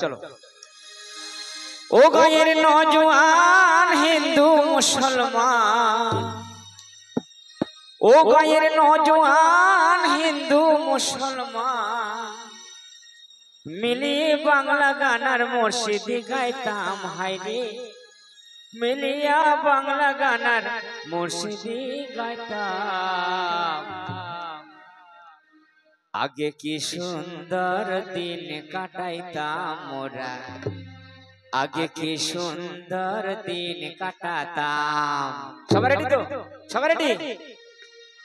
চলো ও গায়ের নওজোয়ান হিন্দু মুসলমান, ও গায়ের নওজোয়ান হিন্দু মুসলমান, মিলিয়ে বাংলা গানার মুর্শিদি গাইতাম হায়রে, মিলিয়া বাংলা গানার মুর্শিদি গাইতাম। আগে কি সুন্দর দিন কাটাইতাম মোরা, আগে কি সুন্দর দিন কাটাতাম। সবাই রেডি তো? সবাই রেডি?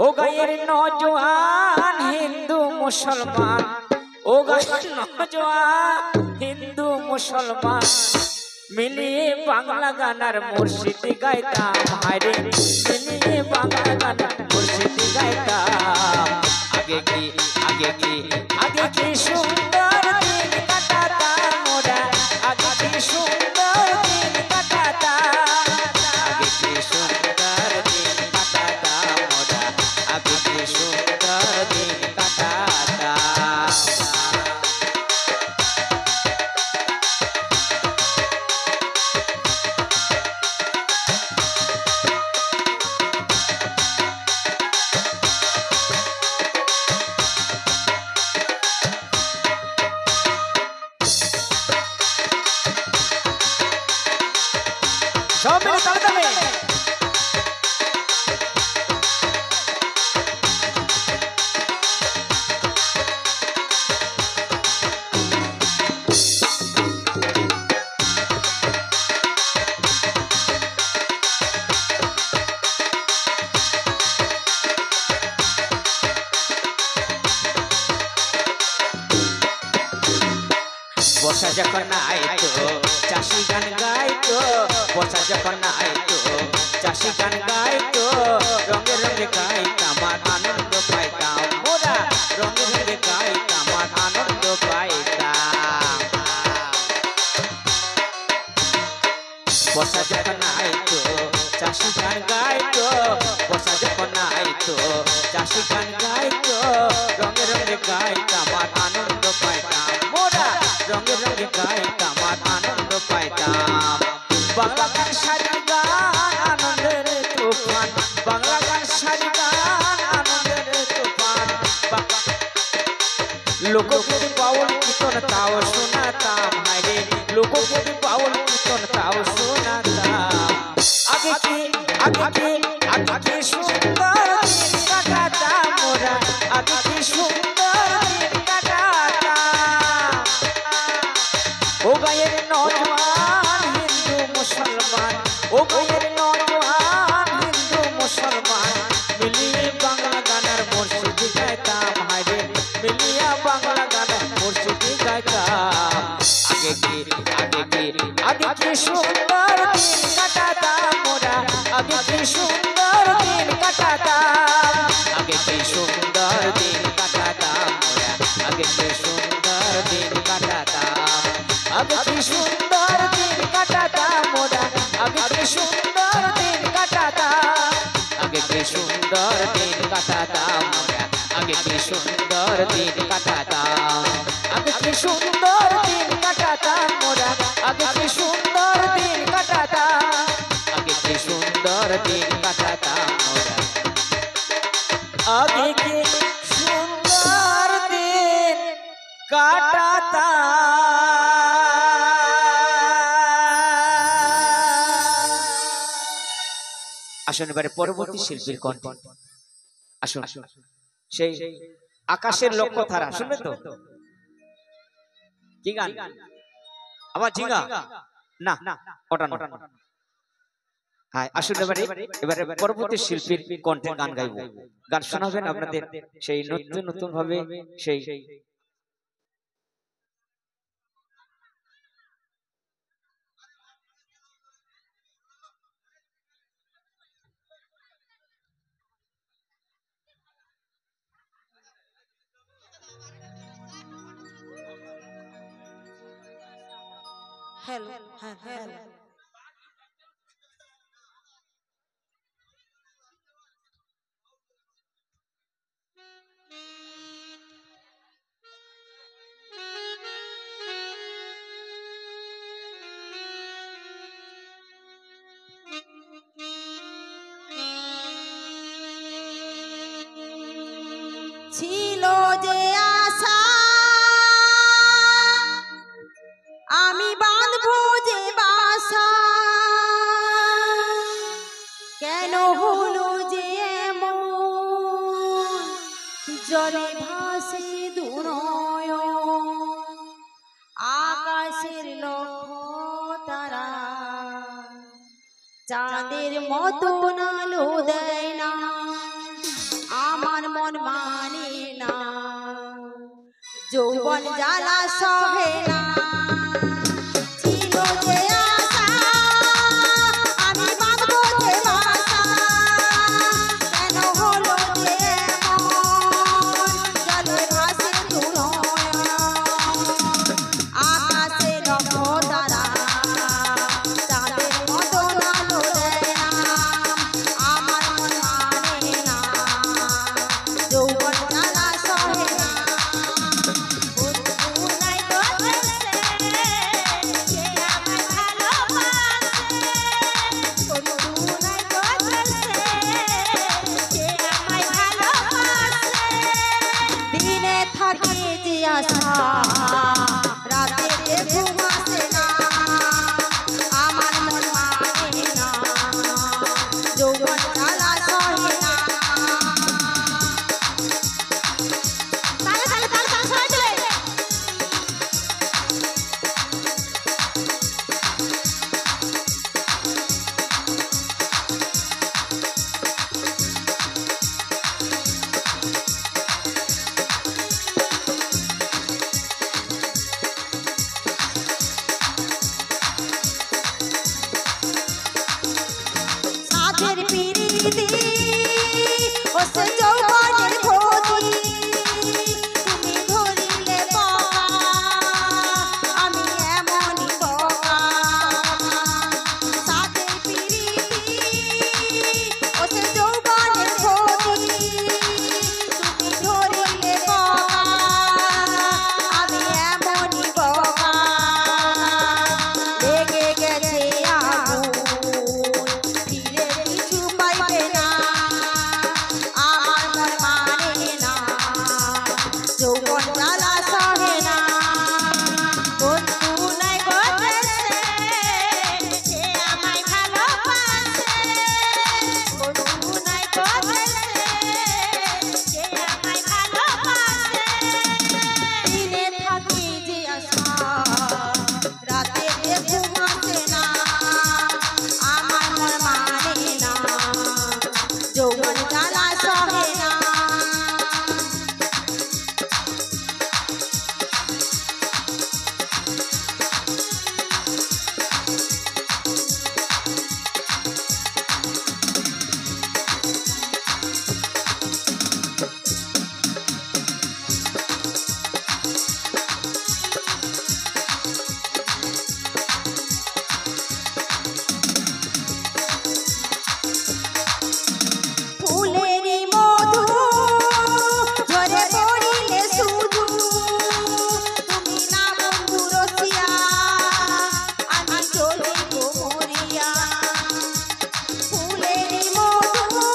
ও গায়ের নওজোয়ান হিন্দু মুসলমান, ও গায়ের নওজোয়ান হিন্দু মুসলমান, মিলিয়ে বাংলা গানার মুর্শিদি গাইতাম হায়রে, মিলিয়ে বাংলা গানার মুর্শিদি গাইতাম। আগে কি আগে কি আগে কি সুন্দর দিন কাটাতাম মোরা, আগে কি সুন্দর দিন কাটাতাম, আগে কি সুন্দর দিন কাটাতাম মোরা, আগে কি সুন্দর দিন কাটাতাম। সব মিলে তালে তালে বর্ষা যখন আইতো চাষি গান গাইতো, বর্ষা যখন আইতো চাষি গান গাইতো, রঙে রঙে গাইতাম আর আনন্দ পাইতাম মোরা, রঙে রঙে গাইতাম আর আনন্দ পাইতাম। বর্ষা যখন আইতো চাষি গান গাইতো, বর্ষা যখন আইতো চাষি গান গাইতো, রঙে রঙে গাইতাম আর আনন্দ পাইতাম মোরা, রঙে রঙে গাইতাম আর আনন্দ পাইতাম। বাংলা গান সারি গান আনন্দের তুফান, বাংলা গান সারি গান আনন্দের তুফান, লোকগীতি বাউল কীর্তন তাও শোনাতাম হায়রে, লোকগীতি বাউল কীর্তন তাও শোনাতাম। আগে কি আগে কি আগে কি সুন্দর দিন কাটাতাম মোরা, আগে কি সুন্দর দিন কাটাতাম। ও গায়ের নওজোয়ান হিন্দু মুসলমান, ও গায়ের নওজোয়ান হিন্দু মুসলমান, মিলিয়ে বাংলা গানার মুর্শিদি গাইতাম হায়রে, মিলিয়া বাংলা গানার মুর্শিদি গাইতাম। আগে কি আগে কি আগে কি সুন্দর দিন কাটাতাম মোরা, আগে কি সুন্দর দিন কাটাতাম, আগে কি সুন্দর দিন কাটাতাম মোরা, আগে কি সুন্দর দিন কাটাতাম, আগে কি সুন্দর দিন কাটাতাম মোরা, আগে কি সুন্দর দিন কাটাতাম, আগে কি সুন্দর দিন কাটাতাম মোরা, আগে কি সুন্দর দিন কাটাতাম, আগে কি সুন্দর দিন কাটাতাম মোরা, আগে কি সুন্দর দিন কাটাতাম, আগে কি সুন্দর দিন কাটাতাম মোরা, আগে কি সুন্দর দিন কাটাতাম। আসুন এবারে পরবর্তী শিল্পীর কণ্ঠে, আসুন সেই আকাশের লক্ষ্য তারা, শুনবেন তো? কি গান? আমার ঝিঙ্গা না ওটা না। হ্যাঁ আসুন এবারে এবারে পরবর্তী শিল্পীর কণ্ঠে গান গাইবো, গান শোনাবেন আপনাদের সেই নতুন নতুন ভাবে সেই हेलो हेलो ছিল যে আশা আমি বাঁধবো যে বাসা, কেন হলো যে এমন জলে ভাসে দুনয়ন, আকাশের লক্ষ্য তারা চাঁদের মতন আলো দেয় না, আমার মন মানে না, যৌবন জ্বালা সহে না। ছিল যে আশা আমি বাঁধবো যে বাসা, কেন হলো যে এমন জলে ভাসে দুনয়ন, আকাশে লক্ষ্য তারা চাঁদের মতন আলো দেয় না, আমার মন মানে না, যৌবন জ্বালা সহে না। দিনে থাকে যে আশা রাতে ঘুম আসে না, আমার মন মানে না, যৌবন জ্বালা সহে না। সাধের পিরিতি ওসে যৌবনের খোঁজি, তুমি ধরিলে বকা আমি এমনই বকা। সাধের পিরিতি ওসে যৌবনের খোঁজি, তুমি ধরিলে বকা আমি এমনই বকা। লেগে গেছে আগুন ফিরে কিছু পাইবে না, আমার মন মানে না, যৌবন জ্বালা সহে না। বন্ধু নাই গো দেশে, সে আমায় ভালোবাসে, বন্ধু নাই গো দেশে, সে আমায় ভালোবাসে। দিনে থাকি যে আশা রাতে ঘুম আসে না, আমার মন মানে না, যৌবন জ্বালা সহে না। ফুলেরই মধু ঝরে পড়িলে শুধু, তুমি না বন্ধু রসিয়া আমি চলিব মরিয়া। ফুলেরই মধু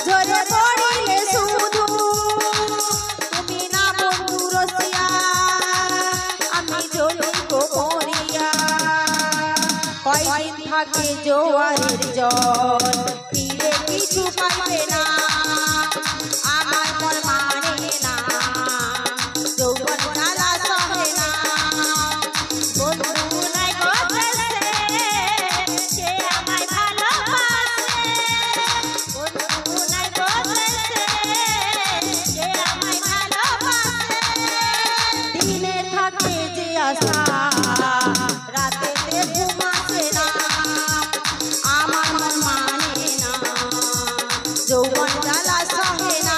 ঝরে পড়িলে শুধু, তুমি না বন্ধু রসিয়া আমি চলিব মরিয়া। কয়দিন থাকে জোয়ারের জল ফিরে কিছু পাইবে না, আমার মন মানে না, যৌবন জ্বালা সহে না। বন্ধু নাই গো দেশে, সে আমায় ভালোবাসে, বন্ধু নাই গো দেশে, সে আমায় ভালোবাসে। দিনে থাকে যে আশা রাতে ঘুম আসে না, আমার মন মানে না, যৌবন জ্বালা সহে না।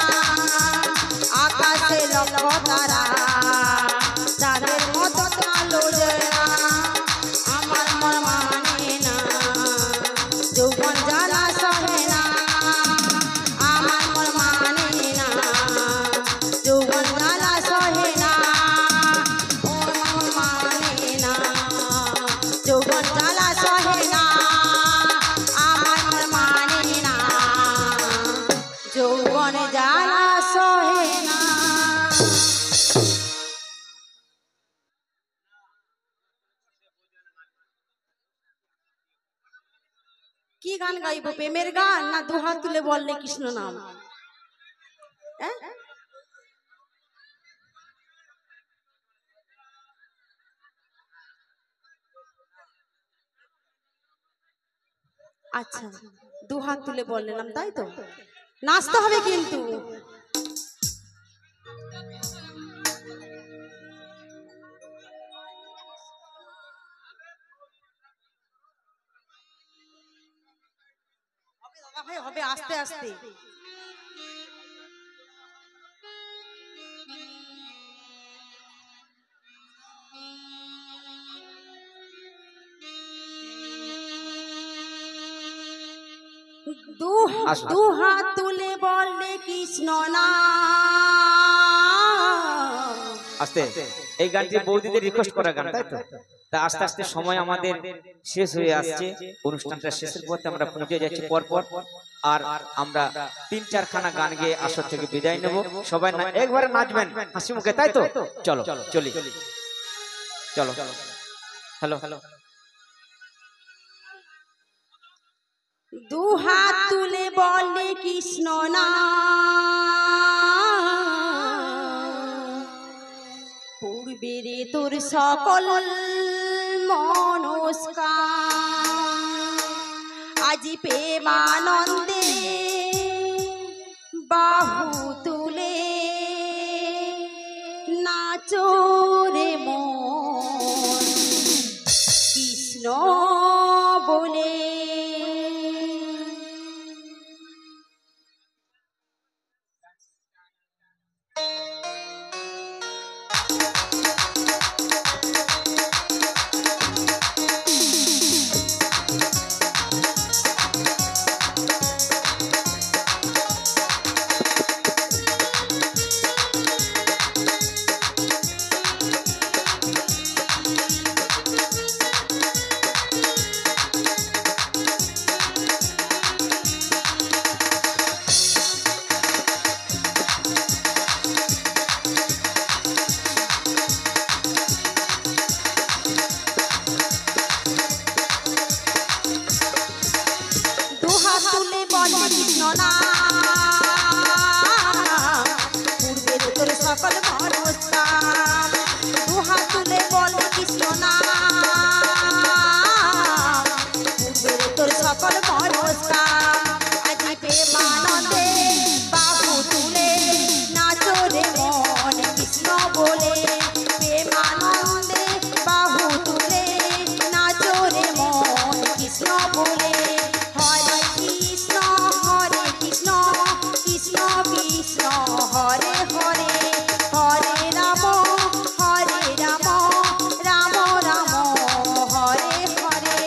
আকাশে লক্ষ্য তারা চাঁদের মতন আলো দেয় না, আমার মন মানে না, যৌবন জ্বালা সহে না, আমার মন মানে না, যৌবন জ্বালা সহে না, ওর মন মানে না, যৌবন জ্বালা সহে না, আমার মন মানে না, যৌবন জ্বালা সহে কি গান গাইবো, প্রেমের গান না দুহাত তুলে বললে কৃষ্ণ নাম? হ্যাঁ? আচ্ছা, দুহাত তুলে বললে নাম, তাই তো? নাচতে হবে কিন্তু। হবে আস্তে আস্তে। দুহাত তুলে বললে কৃষ্ণ নাম। আস্তে, এই গানটি বৌদিদের রিকোয়েস্ট করা গান, তাই তো? তা আস্তে আস্তে সময় আমাদের শেষ হয়ে আসছে, অনুষ্ঠানটা শেষের পথে আমরা পৌঁছে যাচ্ছি পরপর। আর আমরা 3-4 খানা গান গেয়ে আসর থেকে বিদায় নেব। সবাই না একবারে নাচবেন হাসি মুখে, তাই তো? চলো চলি, চলো। Hello hello. দুহাত তুলে বললে কৃষ্ণ নাম, পূর্বেরে তোর সকল মনস্কার, আজি প্রেমানন্দে বাহু তুলে নাচো রে মন কৃষ্ণ বলে। কৃষ্ণ নাম পূর্বের তোর সকল মনস্কাম, দুহাত তুলে বল কৃষ্ণ নাম পূর্বের তোর সকল মনস্কাম, আজি প্রেমানন্দে বাহু তুলে নাচো রে মন কৃষ্ণ বলে, প্রেমানন্দে বাহু তুলে নাচো রে মন কৃষ্ণ বলে। হরে কৃষ্ণ কৃষ্ণ কৃষ্ণ হরে হরে, হরে রাম রাম রাম হরে হরে।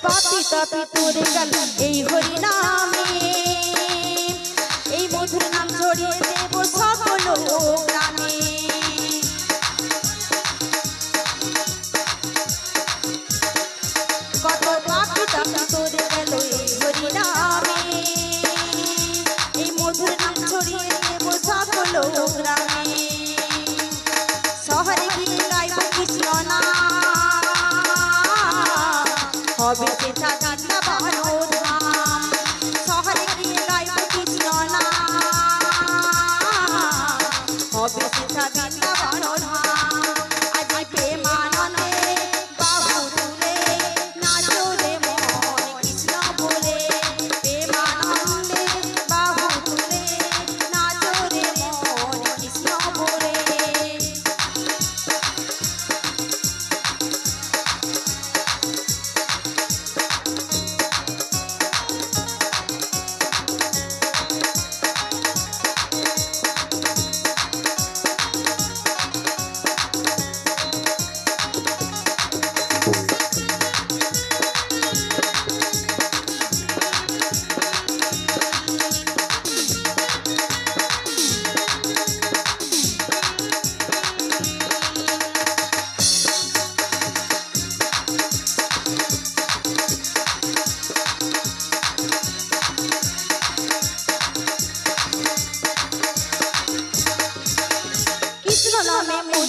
পাপি তাপি তোরে গেল এই হরি নামে, এই মধুর নাম ছড়িয়ে দেব সকল গ্রামে। কত পাপি তাপি তোরে গেল এই হরি নামে, এই মধুর নাম ছড়িয়ে দেব সকল গ্রামে। শহরে গিয়ে গাইব কৃষ্ণ নাম, হবে সেটা বৃন্দাবন ধাম,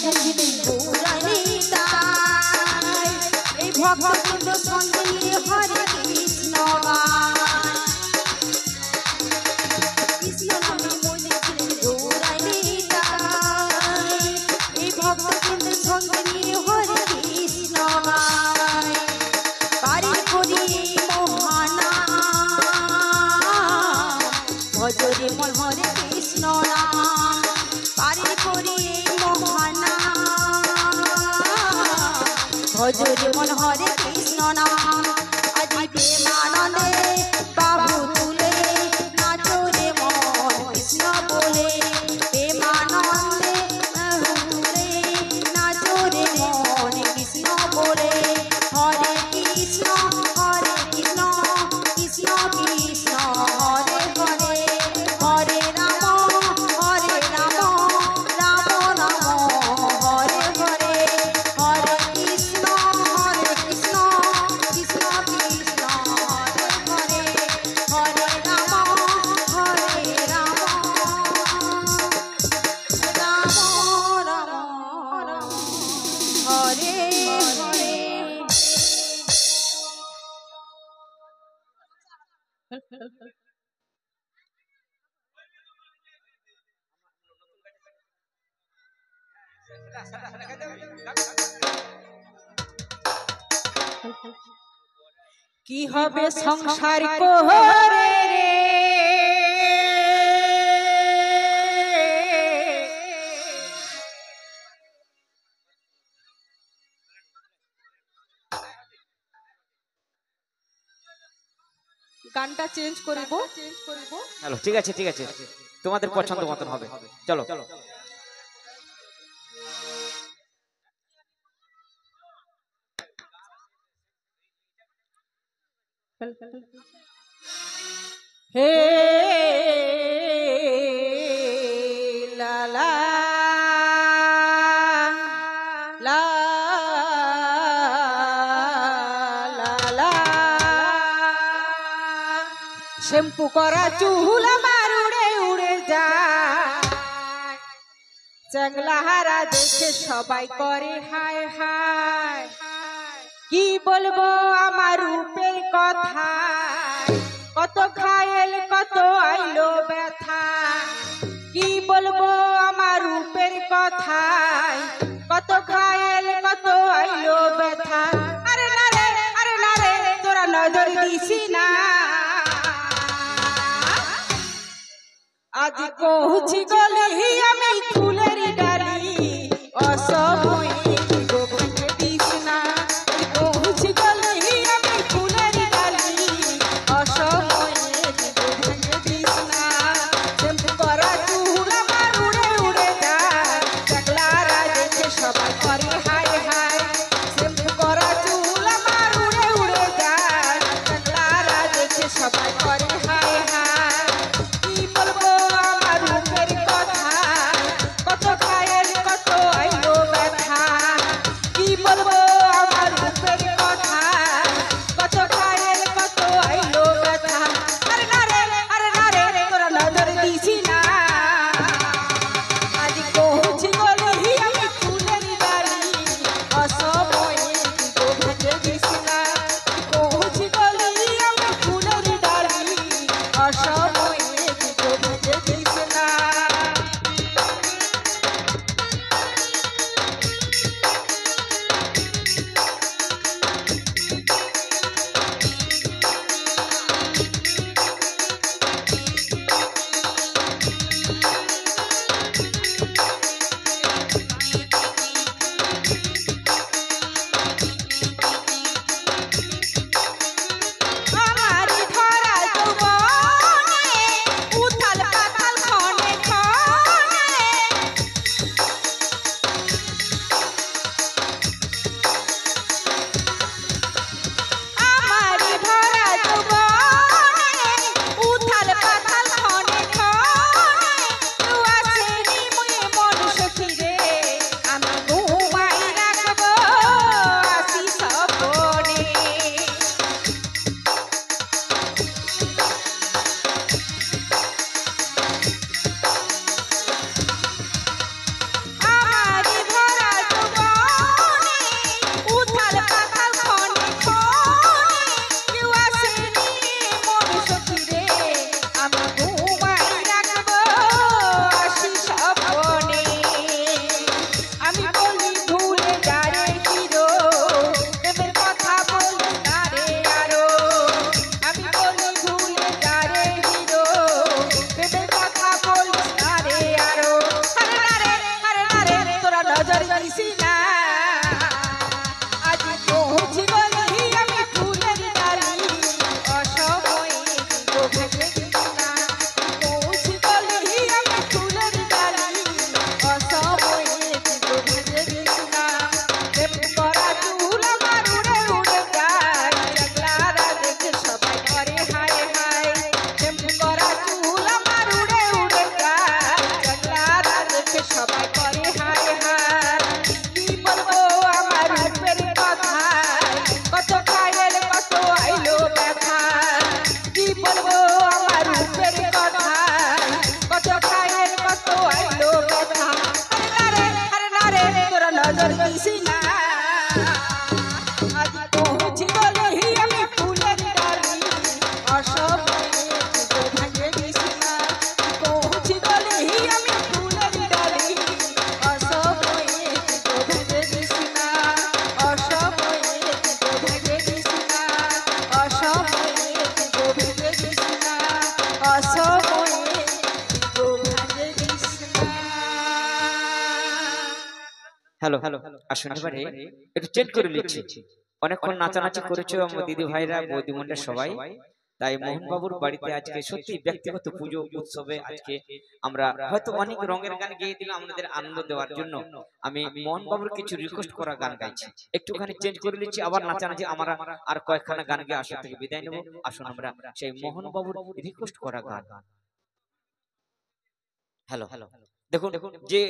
বলেছিলেন গৌরানী তাই এই ভক্তবৃন্দ সঙ্গে নিয়ে হরে কৃষ্ণ গায় কৃষ্ণ নামে বলেছিলেন গৌরানী তাই এই ভক্তবৃন্দ সঙ্গে নিয়ে হরে কৃষ্ণ গায় পারি করি মহানা ভজরে মন হরে কৃষ্ণ নাম পারি করি মহানা ভজরে মন হরে কৃষ্ণ নাম আজি প্রেমানন্দে বাহু তুলে নাচো রে মন কৃষ্ণ বলে প্রেমানন্দে বাহু তুলে নাচো রে মন কৃষ্ণ বলে হরে কৃষ্ণ কৃষ্ণ কৃষ্ণ হরে হরে হরে রাম রাম রাম হরে হরে হরে কৃষ্ণ কৃষ্ণ কৃষ্ণ হরে হরে হরে রাম রাম রাম হরে হরে কি হবে সংসার করে রে গানটা চেঞ্জ করিব হ্যালো ঠিক আছে তোমাদের পছন্দ মতন হবে চলো হে লা লা লা লা লা শ্যাম্পু করা চুল আমার উড়ে উড়ে যায় চাংলা হারা দেখে সবাই করে হায় হায় কি বলবো আমার রূপের কথা কত ঘায়েল কত আইলো ব্যথা কি বলবো আমার রূপের কথা কত ঘায়েল কত আইলো ব্যথা আরে না রে তোরা নজর দিছি না আজ পৌঁছি গলি আমি ফুলের ডালি অসময়ে সবাই করে হায় হায় কি বলবো আমার রূপের কথা নজর দিস না আজ পৌঁছে গেলি আমি ফুলের ডালি অসময়ে তুই ভাঙে দিস না পৌঁছে গেলি আমি ফুলের ডালি অসময়ে তুই ভাঙে দিস না অসময়ে তুই ভাঙে দিস না অসময়ে তুই ভাঙে দিস না অসময়ে তুই ভাঙে দিস না। হ্যালো আসুন এবারে একটু চেঞ্জ করে নিচ্ছি। অনেকক্ষণ নাচানাচি করেছো আমার দিদি ভাইরা বৌদিমণিরা সবাই, তাই মোহনবাবুর বাড়িতে আজকে সত্যি ব্যক্তিগত পুজো উৎসবে আজকে আমরা হয়তো অনেক রঙের গান গেয়ে দিলাম আপনাদের আনন্দ দেওয়ার জন্য। আমি মোহনবাবুর কিছু রিকোয়েস্ট করা গান গাইছি, একটুখানি চেঞ্জ করে নিচ্ছি, আবার নাচানাচি আমরা আর কয়েকখানা গান গিয়ে আসর থেকে বিদায় নেব। আসুন আমরা সেই মোহনবাবুর রিকোয়েস্ট করা গান। হ্যালো দেখুন যে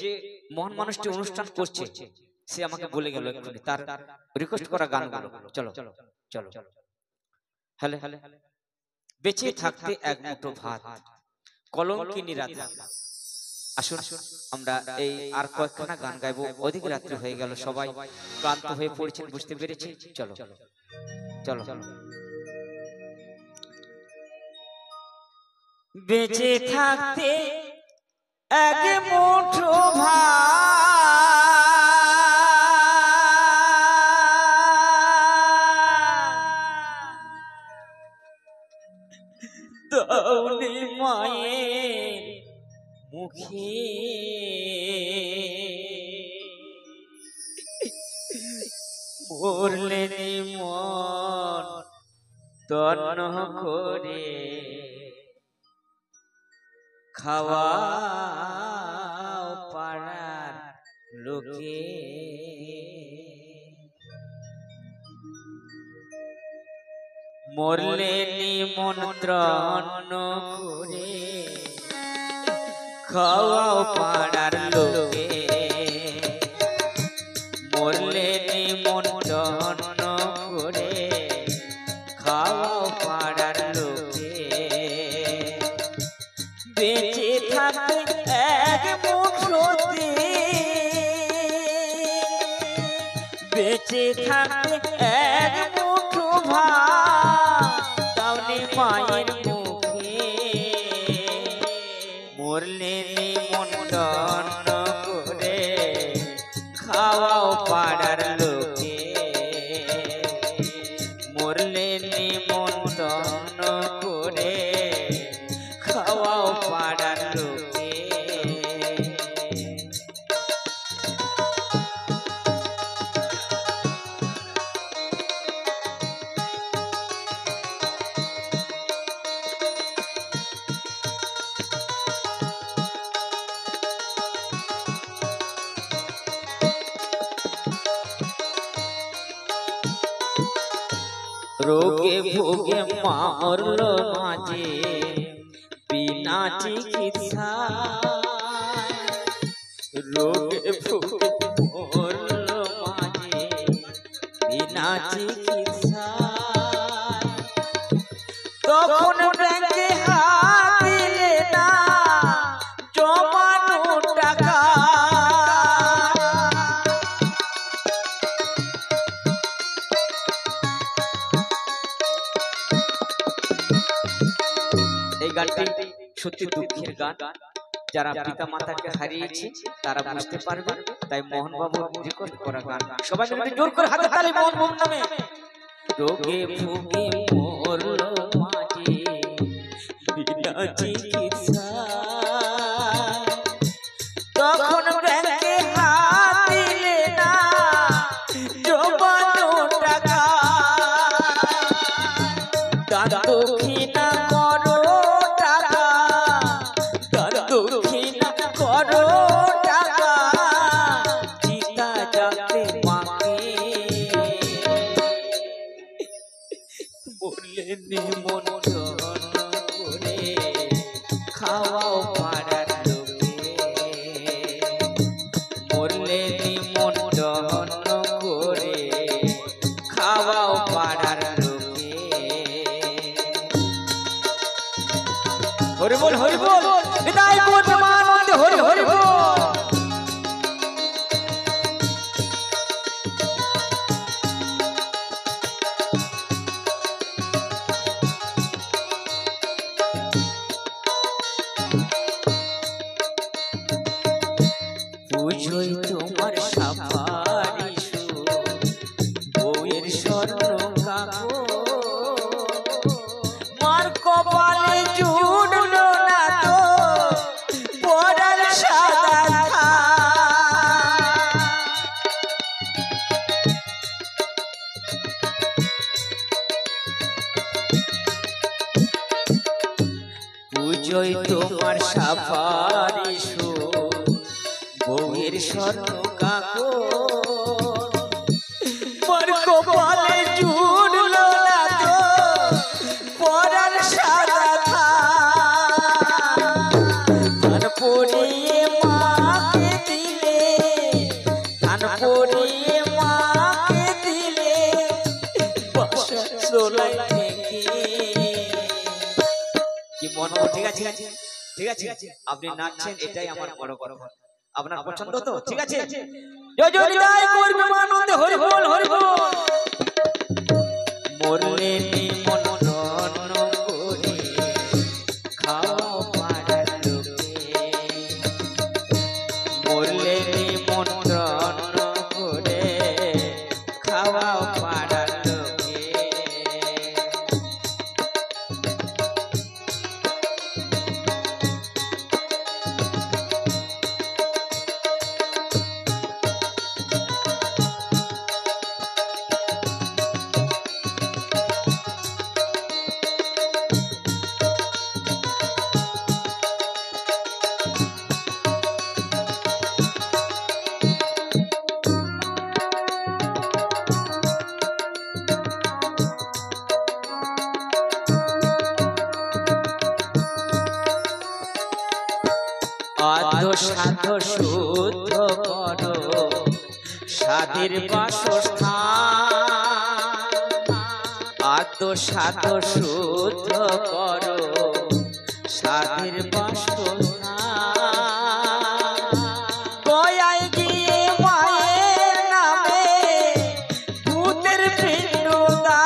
মহান মানুষটি অনুষ্ঠান করছে সে আমাকে বলে গেল এক্ষুনি তার রিকোয়েস্ট করা গানগুলো। চলো চলো হ্যালো বেঁচে থাকতে এক মুঠো ভাত কলঙ্কিনী রাত। আসুন আমরা এই আর কয়েকখানা গান গাইবো, অধিক রাত্রি হয়ে গেল, সবাই ক্লান্ত হয়ে পড়েছেন বুঝতে পেরেছি। চলো বেঁচে থাকতে এক মুঠো ভাত দাওনি মায়ের মুখে মরলে মন তন্ন করে খাওয়াও পাড়ার লোকে মরলে নিমন্ত্রণ করে খাওয়াও পাড়ার লোকে মরলে নিমন্ত্রণ করে খাওয়াও পাড়ার লোকে বেঁচে থাকতে এক মুঠোতে বেঁচে থাকতে এক মুঠো ভাত দাওনি মায়ের মুখে মরলে নিমন্ত্রণ করে খাওয়াও পাড়ার লোকে মরলে নিমন্ত্রণ করে খাওয়াও পাড়ার লোকে। রোগে ভোগে মরল মাঝে বিনা চিকিৎসা রোগে ভোগে মরল মাঝে বিনা চিকিৎসা তখন ব্যাংকে হাত দিলে না জমানো টাকা এই গানটি সত্যি দুঃখের গান, যারা পিতা মাতাকে হারিয়েছে তারা বুঝতে পারবে, তাই মোহনবাবু রেকর্ড করা গান সবাই মিলে জোর করে হাতে তালি মোহনবাবুর নামে। রোগে ভুগে মরল মাঝে বিনা চিকিৎসা তখন ব্যাংকে হাত দিলে না জমানো টাকা দক্ষিণা করো টাকা দক্ষিণা করো টাকা চিতা যাতে মাকে বললে নিমন্ত্রণ করে খাওয়াও পাড়ার লোকে মরলে নিমন্ত্রণ করে খাওয়াও পাড়ার লোকে। হরি বল বিদায় করতে মান হরি হরি বল। জয় তোমার সাফারি বউয়ের স্বর্ণ কাকর কপালে জুড়লো না তো পরার সাদা ধান পড়িয়ে মাকে দিলে ধান পড়িয়ে মাকে দিলে সোলাই থেকে কি মন ঠিক আছে ঠিক আছে আপনি নাচছেন এটাই আমার বড় কথা আপনার পছন্দ তো ঠিক আছে জয় জয় নিতাই করবে আনন্দে হরি বল মরলে মন রন্ন করে খাও পাড়ার লোকে মরলে মন রন্ন করে খাওয়াও পাড়ার লোকে আদো সাধো শুদ্ধ করো সাধের বাসস্থান আদো সাধো শুদ্ধ করো সাধের বাসস্থান গয়ায় গিয়ে মায়ের নামে ভূতের পিণ্ডদান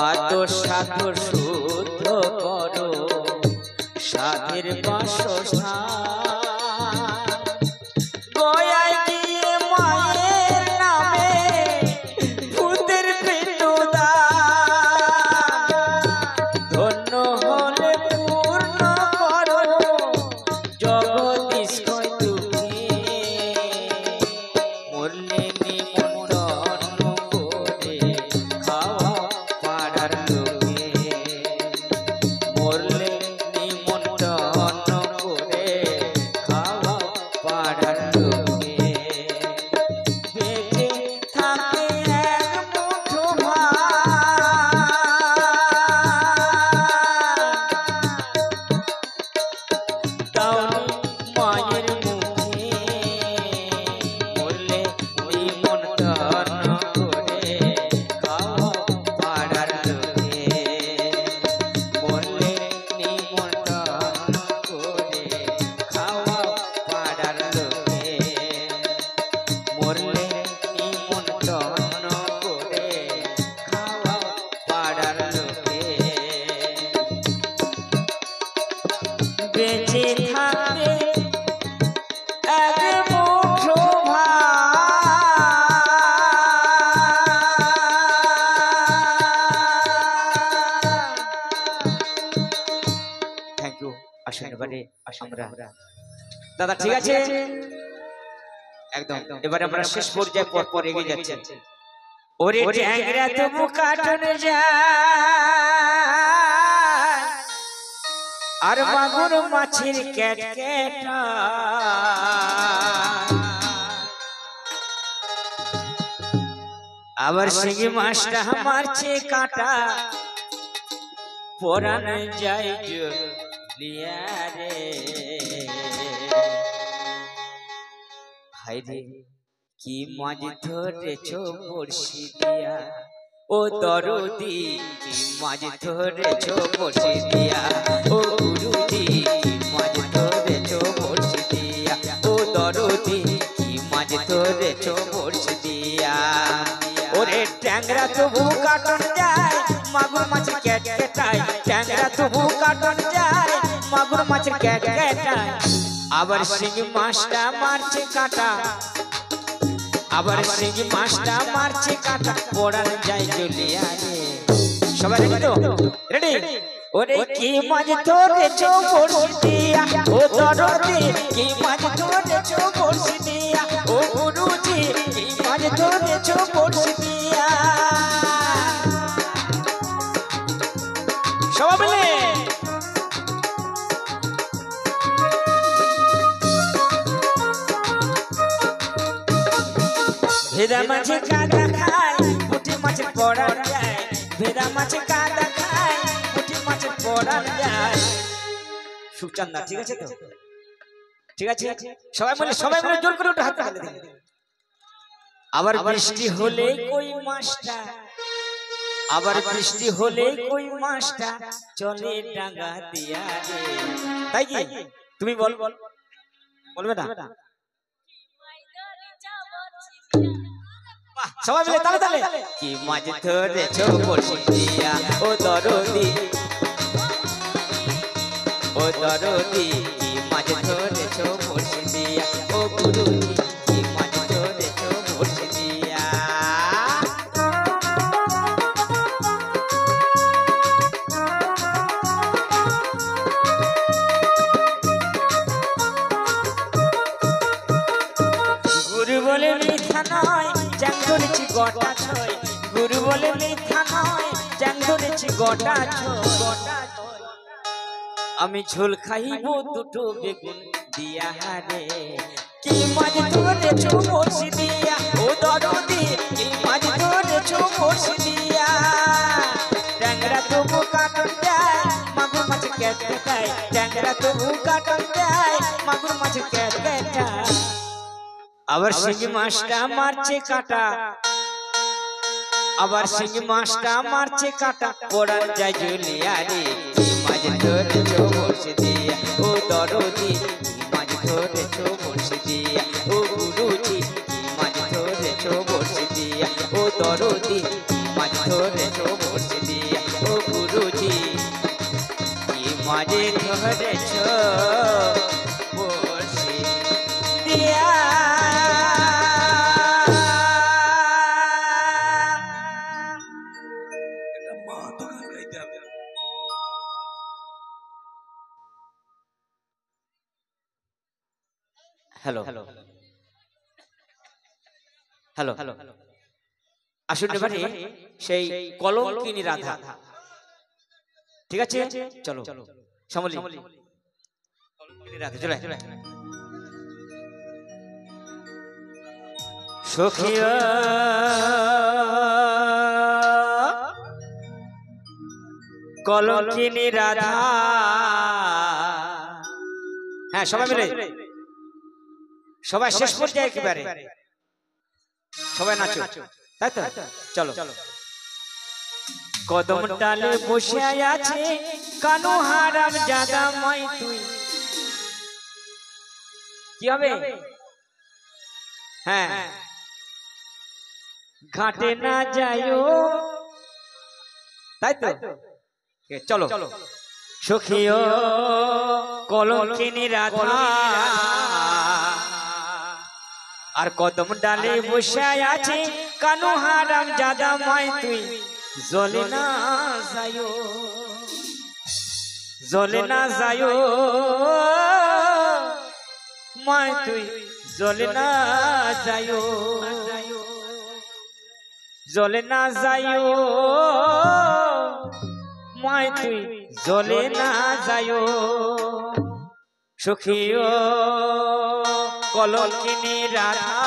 আদো সাধো শুদ্ধ করো সাধের বাসস্থান গয়ায় গিয়ে মায়ের নামে ভূতের পিণ্ডদান ধন্য হলে পূর্ণ করো জগদীশ্বর দুঃখে মরলে নিমন্ত্রণ করে খাওয়া পাড়ার লোকে মরলে নিমন্ত্রণ করে খাওয়া পাড়ার লোকে বেঁচে থাকে এক মুঠো ভাত দাও মায়ের মুখে মরলে নিমন্ত্রণ করে খাওয়া পাড়ার লোকে মরলে নিমন্ত্রণ করে খাওয়া পাড়ার লোকে মরলে নিমন্ত্রণ করে খাওয়া পাড়ার লোকে বেঁচে থাকবে এক মুঠো থ্যাংক ইউ আসুন এবারে আমরা দাদা ঠিক আছে একদম এবারে আমরা শেষ পর্যায়ে পর এগিয়ে যাচ্ছি ওরে ট্যাংরা তবু কাটন যায় আর মাগুর মাছের ক্যাটকেটা আবার শিঙি মাছটা মারছে কাটা পরান যায় জলিয়া রে হায় রে কি মাছ ধরেছো বড়শি দিয়া ও দরদি কি মাছ ধরেছো বড়শি দিয়া ও গুরুজি কি মাছ ধরেছো বড়শি দিয়া ও দরদি কি মাছ ধরেছো বড়শি দিয়া ওরে ট্যাংরা তবু কাটন যায় মাগুর মাছের ক্যাটকেটায় ট্যাংরা তবু কাটন যায় মাগুর মাছের ক্যাটকেটায় আবার শিঙি মাছটা মারছে কাটা আবার শিঙি মাছটা মারছে কাটা পড়ান যায় জলিয়া রে সবাই রেডি তো রেডি ওরে কি মাছ ধরেছো বড়শি দিয়া ও দরদি কি মাছ ধরেছো বড়শি দিয়া ও মাঝে ধরেছো বড়শি দিয়া সবাই মিলে ভেদা মাছে কাদা খায় পুঁটি মাছের পড়ান যায় ভেদা মাছে কাদা খায় পুঁটি মাছের পড়ান যায় সুচান না ঠিক আছে তো ঠিক আছে সবাই মিলে জোর করে উঠে হাত তালে দিন আবার বৃষ্টি হলে কই মাছটা আবার বৃষ্টি হলে কই মাছটা চলে ডাঙ্গা দিয়া রে তাই কি তুমি বলবে না সবাই মিলে তালে তালে কি মাছ ধরেছো বড়শি দিয়া ও দরদি কি মাছ ধরেছো বড়শি দিয়া ও গুরুজি কি মাছ ধরেছো বড়শি দিয়া গুরু বলে মিথ্যা নয় জ্যাং ধরেছি গোটা ছয় গুরু বলে মিথ্যা নয় জ্যাং ধরেছি গোটা ছয় আমি ঝোল খাইব দুটো বেগুন দিয়া রে কি মাছ ধরেছো বড়শি দিয়া ও দরদি কি মাছ ধরেছো বড়শি দিয়া ট্যাংরা তবু কাটন দেয় মাগুর মাছ ক্যাট দেয় ট্যাংরা তবু কাটন দেয় মাগুর মাছ ক্যাট দেয় আবার শিঙি মাছটা মারছে কাটা আবার শিঙি মাছটা মারছে কাটা পড়ান যায় ঝুলিয়া রে মাছ ধরেছো বড়শি দিয়া ও দরদি মাছ ধরেছো বড়শি দিয়া ও গুরুজি মাছ ধরেছো বড়শি দিয়া ও দরদি মাছ ধরেছো বড়শি দিয়া ও গুরুজি মাছ ধরেছো বড়শি দিয়া হ্যালো হ্যালো হ্যালো আসুন এবারে সেই কলঙ্কিনী রাধা ঠিক আছে চলো সমলি কলঙ্কিনী রাধা চলে সখিয়া কলঙ্কিনী রাধা হ্যাঁ সবাই মিলে সবাই শেষ পর্যায়ে একেবারে সবাই নাচো তাই তো চলো কদম ডালে বসে আছে কানু হারাম জাদা মাই তুই কি হবে হ্যাঁ ঘাটে না যাইও তাই তো চলো সখিও কলঙ্কিনী রাধা আর কদম ডালে বসে আছে কানু হারাম জাদা মাই তুই জ্বলে না যায়ো মাই তুই জ্বলে না যায়ো মাই তুই জ্বলে না যায়ো সখিও কলঙ্কিনী রাধা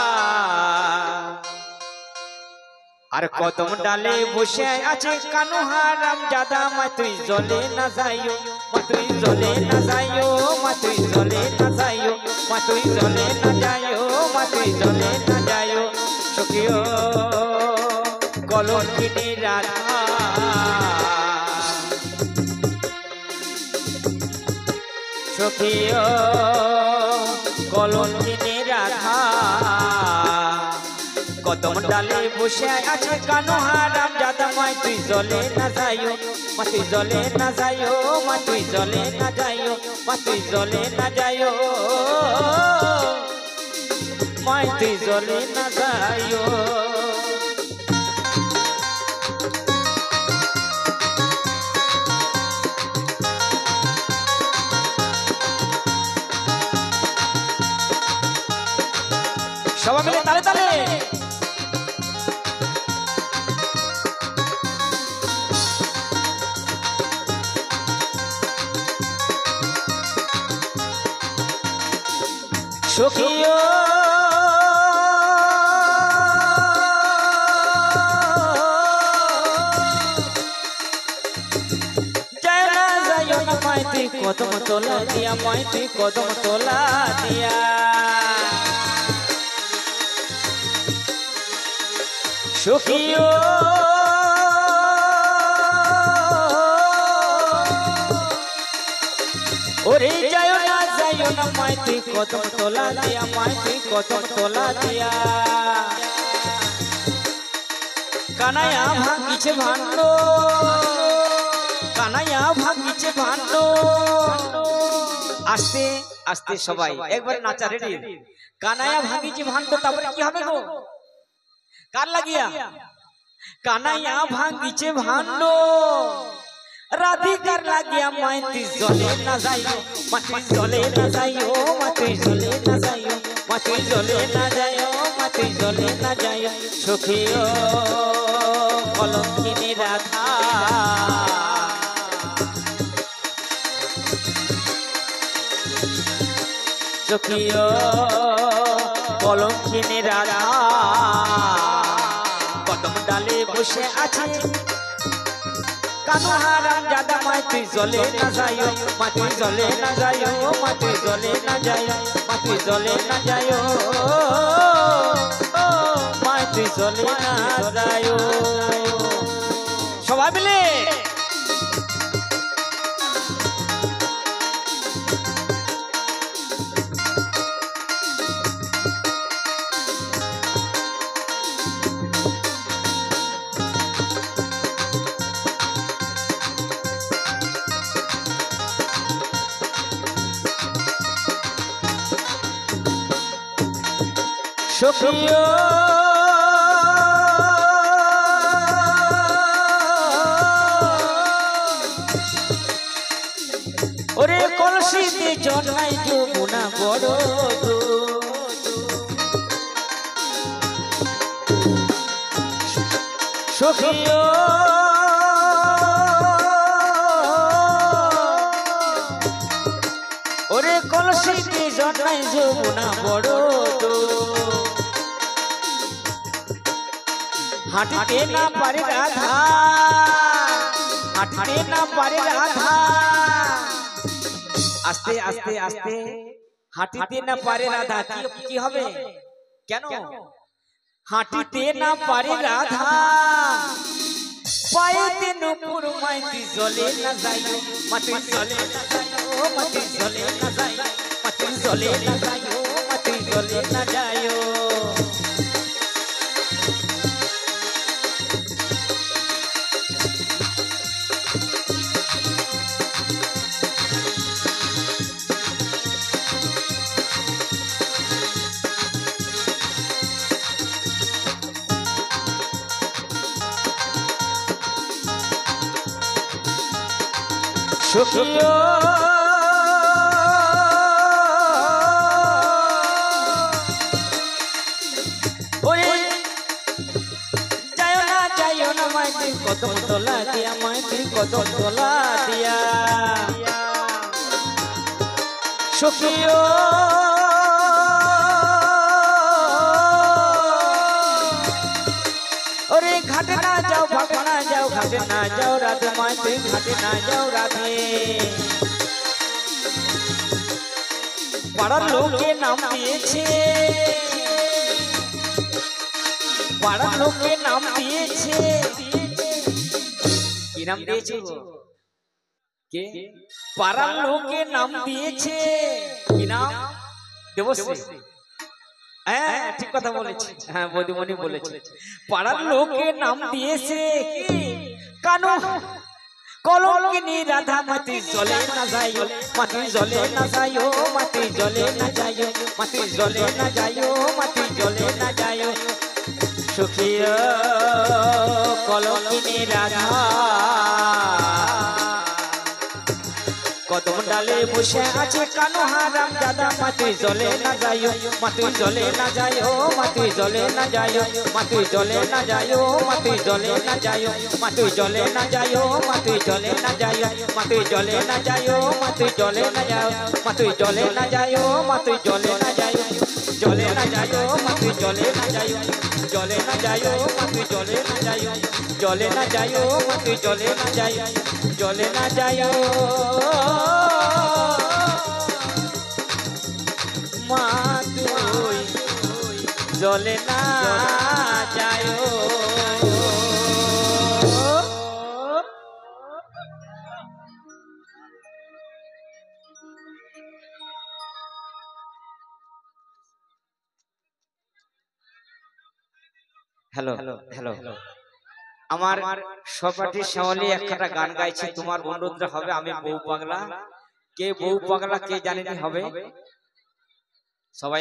আর কদম ডালে বসে আছে কানু হারাম জাদা মা তুই জ্বলে না যাইও মা তুই জ্বলে না যাইও মা তুই জ্বলে না যাইও মা তুই জ্বলে না যাইও মা তুই জ্বলে না যাইও সখিও কলঙ্কিনী রাধা সখিও কলঙ্কিনী রাধা কদম ডালে বসে আছে কানু হারাম জাদা মাই তুই জ্বলে না যাইও মা তুই জ্বলে না যাইও মা তুই জ্বলে না যাইও মা তুই জ্বলে না যাইও মাই তুই জ্বলে না যাইও সবাই মিলে তালে তালে সখিও যায় না যাইও না মাইতি কদম তোলা দিয়া মাইতি কদম তোলা দিয়া সখিও ওরে যাইও না মাইতি কদম তোলা দিয়া মাইতি কদম তোলা দিয়া কানাইয়া ভাঙিছে ভাণ্ড কানাইয়া ভাঙিছে ভাণ্ড আস্তে আস্তে সবাই একবার নাচা রেডি কানাইয়া ভাঙিছে ভাণ্ড তারপরে কি হবে গো কার লাগিয়া কানাইয়া ভাঙিছে ভাণ্ড রাধিকার লাগিয়া মাইতি জলে না যাইও মাটি জলে না যাইও মাটি জলে না যাইও মাটি জলে না যাইও মাটি জলে না যাইও সখিও কলঙ্কিনী রাধা সখিও কলঙ্কিনী রাধা কদম ডালে বসে আছে কানু হারাম জাদা মাটি জলে না যাইও মাটি জলে না যাইও মাটি জলে না যাইও মাটি জলে না যাইও মাটি জলে না যাইও সবাই মিলে সখিও ওরে কলসিতে জন্মাই যমুনা বড় সখিও ওরে কলসিতে জন্মাই যমুনা বড় হাঁটতে না পারে রাধা হাঁটতে না পারে রাধা আস্তে আস্তে আস্তে হাঁটতে না পারে রাধা কি হবে কেন হাঁটতে না পারে রাধা পায়েতে নুপুর মাইতি জলে না যাইও মাটি জলে না যাইও মাটি জলে না যাইও মাটি জলে না যাইও মাটি জলে না যাইও সখিও ওরে যাইও না মাইতি কদম তোলা দিয়া মাইতি কদম তোলা দিয়া সখিও ওরে ঘাটে না যাও ঘাটে না যাও ঘাটে না যাও রাধে মাইতি ঘাটে না যাও রাধে পাড়ার লোকে নাম দিয়েছে পাড়ার লোকে নাম দিয়েছে কি নাম দিয়েছে কে পাড়ার লোকে নাম দিয়েছে কি নাম দেবশ্রী হ্যাঁ ঠিক কথা বলেছি হ্যাঁ বৌদিমণি বলেছে পাড়ার লোকে নাম দিয়েছে কি কানু কলঙ্কিনী রাধা মাটি জলে না যাইও মাটি জলে না যাইও মাটি জলে না যাইও মাটি জলে না যাইও মাটি জলে না যাইও সখিও কলঙ্কিনী রাধা কদম কদম ডালে বসে আছে কানো হারাম দাদা মাতুই জলে না যাইও মাতুই জলে না যাইও মাতুই জলে না যাইও মাতুই জলে না যাইও মাতুই জলে না যাইও মাতুই জলে না যাইও মাতুই জলে না যাইও মাতুই জলে না যাইও মাতুই জলে না যাও মাতুই জলে না যাইও মাতুই জলে না যাইও জলে না যাইও মাতুই জলে না যাইও জলে না যাইও মাতুই জলে না যাইও জলে না যাইও মাতুই জলে না যাইও জলে না যাইও মাতুই জলে না যাইও। হ্যালো হ্যালো আমার সহপাঠী শ্যামলী একটা গান গাইছে তোমার অনুরোধ হবে আমি বউ পাগলা কে বউ পাগলা কে জানেনি হবে সবাই